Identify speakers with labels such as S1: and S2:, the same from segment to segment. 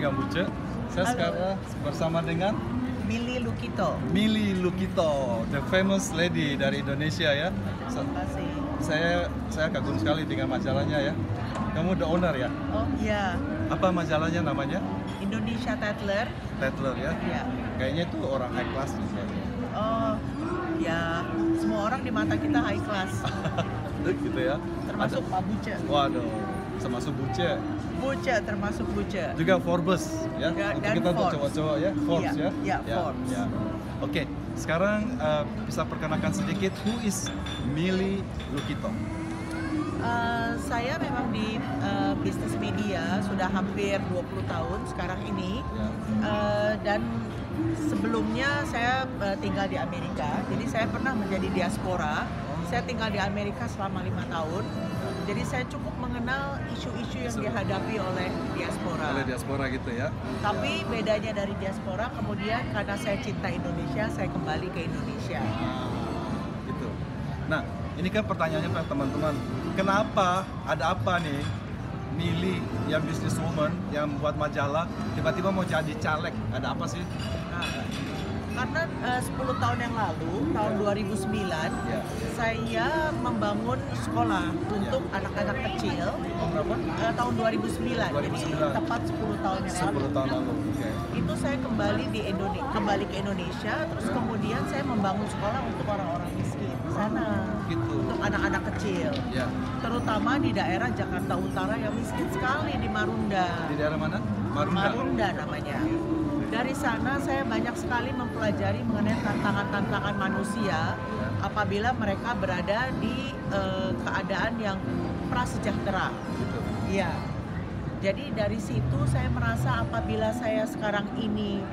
S1: dengan Buce. Saya
S2: Halo.
S1: sekarang bersama dengan
S2: Milly Lukito.
S1: Milly Lukito, the famous lady dari Indonesia ya.
S2: Terima kasih.
S1: Saya kagum sekali dengan majalahnya ya. Kamu the owner ya?
S2: Oh iya,
S1: Apa majalahnya namanya?
S2: Indonesia Tatler.
S1: Tatler ya?
S2: Ya.
S1: Kayaknya itu orang high class nih.
S2: Oh ya, semua orang di mata kita high class,
S1: Gitu ya?
S2: termasuk Pak Buce.
S1: Waduh, termasuk Buce.
S2: Buce termasuk Buce.
S1: Juga Forbes ya,
S2: Dan
S1: untuk kita untuk
S2: Forbes.
S1: cowok-cowok ya, Forbes
S2: Iya,
S1: ya.
S2: iya, Forbes.
S1: Ya. Oke, sekarang bisa perkenalkan sedikit who is Milly Lukito.
S2: Saya memang di bisnis media sudah hampir 20 tahun sekarang ini.
S1: Ya.
S2: Dan sebelumnya saya tinggal di Amerika, jadi saya pernah menjadi diaspora. Saya tinggal di Amerika selama 5 tahun, jadi saya cukup mengenal isu-isu yang dihadapi oleh diaspora.
S1: Oleh diaspora gitu ya.
S2: Tapi bedanya dari diaspora, kemudian karena saya cinta Indonesia, saya kembali ke Indonesia.
S1: Gitu. Nah, ini kan pertanyaannya Pak teman-teman, kenapa ada apa nih Milly yang businesswoman yang buat majalah tiba-tiba mau jadi caleg? Ada apa sih?
S2: Nah, karena 10 tahun yang lalu, tahun 2009,
S1: Ya.
S2: saya membangun sekolah untuk anak-anak kecil.
S1: Berapa?
S2: Tahun 2009,
S1: 2009.
S2: jadi tepat 10 tahun yang lalu.
S1: 10 tahun lalu. Oke.
S2: Itu saya kembali ke Indonesia, terus kemudian saya membangun sekolah untuk orang-orang miskin di sana,
S1: Gitu.
S2: untuk anak-anak kecil,
S1: Ya.
S2: terutama di daerah Jakarta Utara yang miskin sekali, di Marunda.
S1: Di daerah mana?
S2: Marunda namanya. Dari sana saya banyak sekali mempelajari mengenai tantangan-tantangan manusia apabila mereka berada di keadaan yang prasejahtera.
S1: Gitu.
S2: Iya. Jadi dari situ saya merasa apabila saya sekarang ini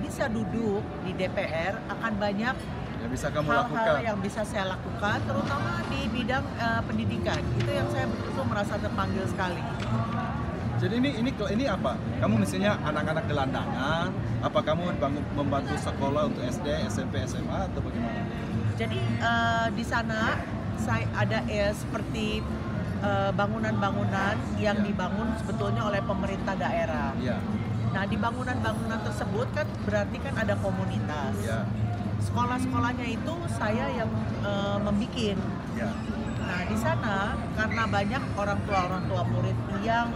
S2: bisa duduk di DPR, akan banyak
S1: Yang bisa kamu
S2: hal-hal
S1: lakukan.
S2: yang bisa saya lakukan, terutama di bidang pendidikan. Itu yang saya betul-betul merasa terpanggil sekali.
S1: Jadi ini apa? Kamu misalnya anak-anak gelandangan, apa kamu membantu sekolah untuk SD, SMP, SMA atau bagaimana?
S2: Jadi di sana saya ada seperti bangunan-bangunan yang dibangun sebetulnya oleh pemerintah daerah.
S1: Iya.
S2: Nah, di bangunan-bangunan tersebut kan berarti kan ada komunitas.
S1: Iya.
S2: Sekolah-sekolahnya itu saya yang membikin.
S1: Iya.
S2: Nah, di sana karena banyak orang tua murid yang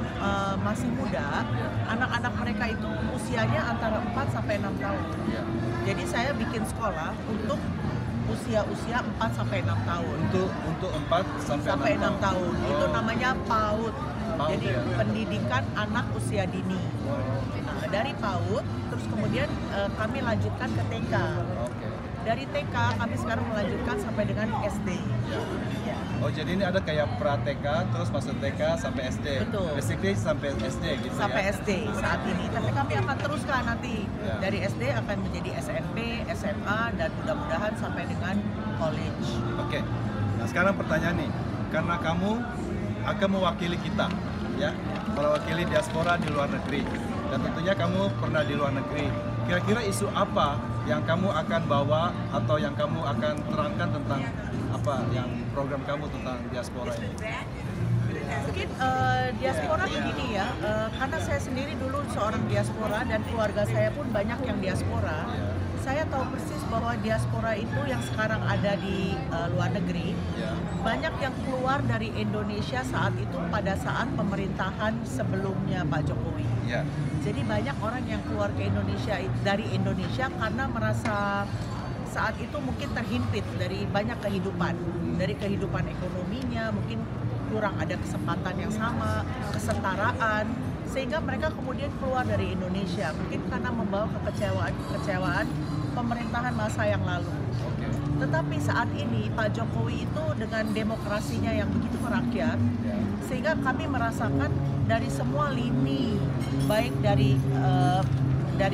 S2: masih muda, anak-anak mereka itu usianya antara 4 sampai 6 tahun.
S1: Iya.
S2: Jadi saya bikin sekolah untuk usia 4 sampai 6 tahun.
S1: Untuk 4
S2: Sampai 6 tahun. Itu
S1: Oh.
S2: namanya PAUD.
S1: PAUD,
S2: Jadi
S1: ya.
S2: pendidikan anak usia dini. Nah, dari PAUD terus kemudian kami lanjutkan ke TK.
S1: Oke.
S2: Dari TK kami sekarang melanjutkan sampai dengan SD.
S1: Ya.
S2: Ya.
S1: Oh, jadi ini ada kayak pra-TK, terus masuk TK sampai SD.
S2: Betul.
S1: Basically sampai SD gitu
S2: Sampai
S1: ya.
S2: SD saat ini. Tapi kami akan teruskan nanti.
S1: Ya.
S2: Dari SD akan menjadi SMP, SMA, dan mudah-mudahan sampai dengan college.
S1: Oke. Nah, sekarang pertanyaan nih. Karena kamu akan mewakili kita, ya, mewakili diaspora di luar negeri. Dan tentunya kamu pernah di luar negeri. Kira-kira isu apa yang kamu akan bawa atau yang kamu akan terangkan tentang apa yang program kamu tentang diaspora ini?
S2: Mungkin diaspora begini ya, karena saya sendiri dulu seorang diaspora dan keluarga saya pun banyak yang diaspora.
S1: Ya.
S2: Saya tahu persis bahwa diaspora itu yang sekarang ada di luar negeri,
S1: Ya.
S2: banyak yang keluar dari Indonesia saat itu pada saat pemerintahan sebelumnya Pak Jokowi.
S1: Ya.
S2: Jadi banyak orang yang keluar ke Indonesia dari Indonesia karena merasa saat itu mungkin terhimpit dari banyak kehidupan, dari kehidupan ekonominya, mungkin kurang ada kesempatan yang sama, kesetaraan, sehingga mereka kemudian keluar dari Indonesia, mungkin karena membawa kekecewaan pemerintahan masa yang lalu.
S1: Oke.
S2: Tetapi saat ini Pak Jokowi itu dengan demokrasinya yang begitu merakyat,
S1: Ya.
S2: sehingga kami merasakan dari semua lini, baik dari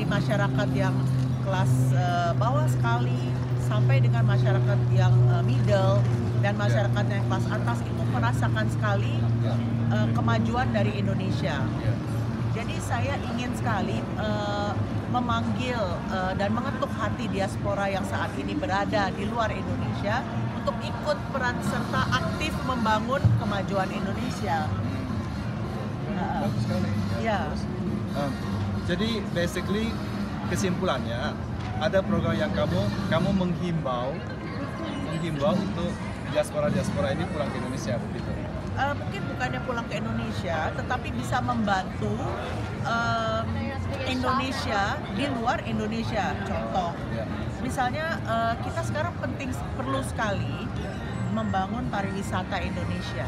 S2: masyarakat yang kelas bawah sekali sampai dengan masyarakat yang middle dan masyarakat yang kelas atas itu merasakan sekali
S1: Ya.
S2: kemajuan dari Indonesia.
S1: Ya.
S2: Jadi saya ingin sekali memanggil dan mengetuk hati diaspora yang saat ini berada di luar Indonesia untuk ikut peran serta aktif membangun kemajuan Indonesia.
S1: Bagus sekali.
S2: Ya.
S1: Terus, Jadi basically kesimpulannya ada program yang kamu menghimbau untuk diaspora ini pulang ke Indonesia begitu.
S2: Mungkin bukannya pulang ke Indonesia, tetapi bisa membantu Indonesia di luar Indonesia. Contoh, misalnya kita sekarang perlu sekali membangun pariwisata Indonesia,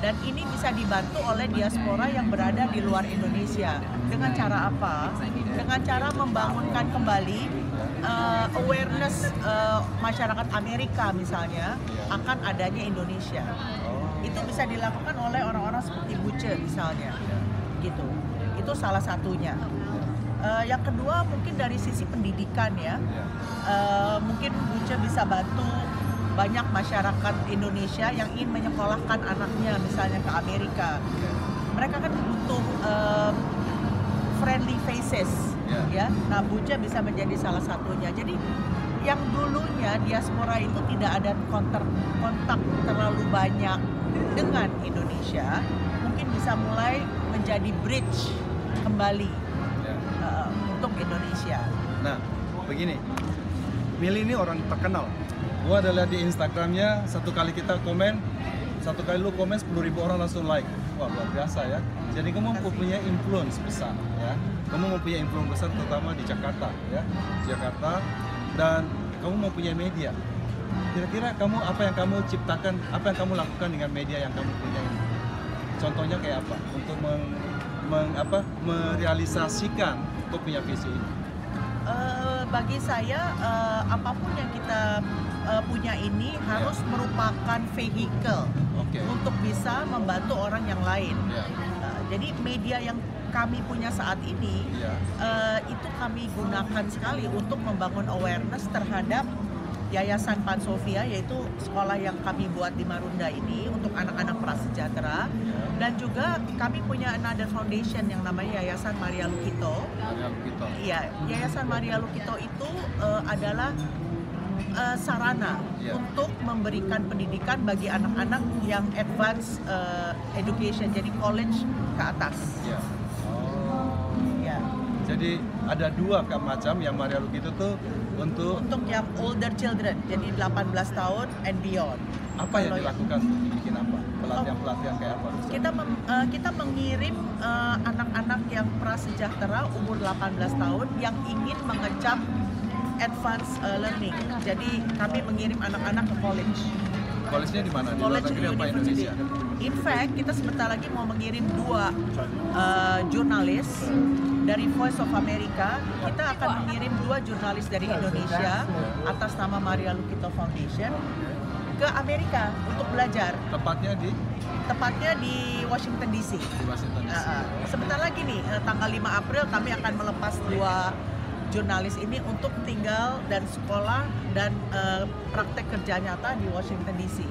S2: dan ini bisa dibantu oleh diaspora yang berada di luar Indonesia. Dengan cara apa? Dengan cara membangunkan kembali awareness masyarakat Amerika misalnya akan adanya Indonesia. Itu bisa dilakukan oleh orang-orang seperti Buce misalnya, gitu. Itu salah satunya. Yang kedua mungkin dari sisi pendidikan ya, mungkin Buce bisa bantu banyak masyarakat Indonesia yang ingin menyekolahkan anaknya misalnya ke Amerika. Mereka kan butuh friendly faces, ya. Nah, Buce bisa menjadi salah satunya. Jadi yang dulunya diaspora itu tidak ada kontak terlalu banyak dengan Indonesia, mungkin bisa mulai menjadi bridge kembali untuk Indonesia.
S1: Nah, begini, Mili ini orang terkenal. Gua ada lihat di Instagramnya, satu kali lu komen 10.000 orang langsung like. Wah, luar biasa ya. Jadi kamu mempunyai influence besar ya. Kamu mempunyai influence besar terutama di Jakarta ya. Jakarta, dan kamu mempunyai media. Kira-kira apa yang kamu ciptakan, apa yang kamu lakukan dengan media yang kamu punya ini? Contohnya kayak apa untuk merealisasikan kau punya visi ini?
S2: Bagi saya apapun yang kita punya ini harus merupakan vehicle untuk bisa membantu orang yang lain. Jadi media yang kami punya saat ini itu kami gunakan sekali untuk membangun awareness terhadap Yayasan Pansofia, yaitu sekolah yang kami buat di Marunda ini untuk anak-anak prasejahtera, dan juga kami punya another foundation yang namanya Yayasan Maria Lukito. Iya, Yayasan Maria Lukito itu adalah sarana untuk memberikan pendidikan bagi anak-anak yang advance education, jadi college ke atas.
S1: Jadi ada dua macam yang Maria Lukito tuh untuk
S2: yang older children, jadi 18 tahun and beyond.
S1: Apa yang dilakukan untuk bikin apa? Pelatihan kayak apa?
S2: Kita mengirim anak-anak yang prasejahtera umur 18 tahun yang ingin mengecap advance learning. Jadi kami mengirim anak-anak ke college.
S1: College-nya di mana? Di luar negeri apa Indonesia?
S2: In fact, kita sebentar lagi mau mengirim 2 jurnalis dari Voice of America. Kita akan mengirim 2 jurnalis dari Indonesia atas nama Maria Lukito Foundation ke Amerika untuk belajar. Tepatnya di Washington DC. Sebentar lagi nih, tanggal 5 April kami akan melepas 2 jurnalis ini untuk tinggal dan sekolah dan praktek kerja nyata di Washington DC.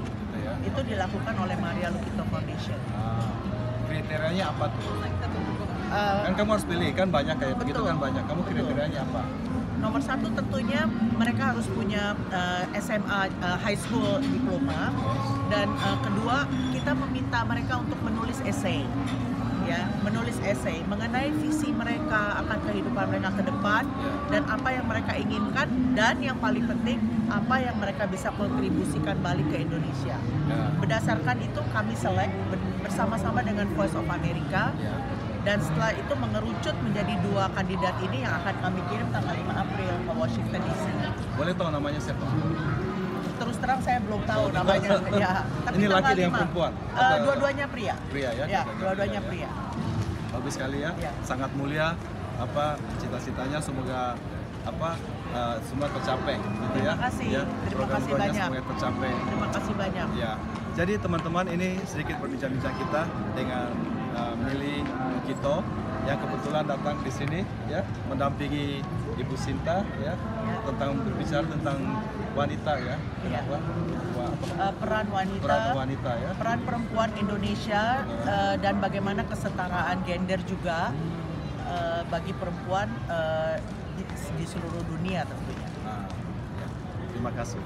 S2: Itu dilakukan oleh Maria Lukito Foundation.
S1: Kriterianya apa tuh? Kan kamu harus pilih, kan banyak kayak begitu kan banyak. Kamu kriterianya apa?
S2: Nomor 1 tentunya mereka harus punya SMA high school diploma, dan kedua kita meminta mereka untuk menulis essay. Menulis essay mengenai visi mereka akan kehidupan mereka ke depan dan apa yang mereka inginkan, dan yang paling penting apa yang mereka bisa kontribusikan balik ke Indonesia. Berdasarkan itu kami select bersama-sama dengan Voice of America, dan setelah itu mengerucut menjadi 2 kandidat ini yang akan kami kirim tanggal 5 April ke Washington DC.
S1: Boleh tahu namanya siapa?
S2: Terus terang saya belum tahu namanya. Tapi
S1: ini laki dengan perempuan?
S2: Dua-duanya pria.
S1: Pria ya?
S2: Dua-duanya pria.
S1: Bagus sekali ya. Sangat mulia cita-citanya, semoga semua tercapai gitu ya.
S2: Terima kasih. Terima kasih banyak.
S1: Semoga tercapai.
S2: Terima kasih banyak.
S1: Ya. Jadi teman-teman, ini sedikit berbincang-bincang kita dengan Mili Lukito yang kebetulan datang di sini ya, mendampingi Ibu Sinta ya, tentang berbicara tentang wanita ya.
S2: Peran wanita
S1: ya.
S2: Peran perempuan Indonesia dan bagaimana kesetaraan gender juga bagi perempuan di seluruh dunia tentunya.
S1: Terima kasih.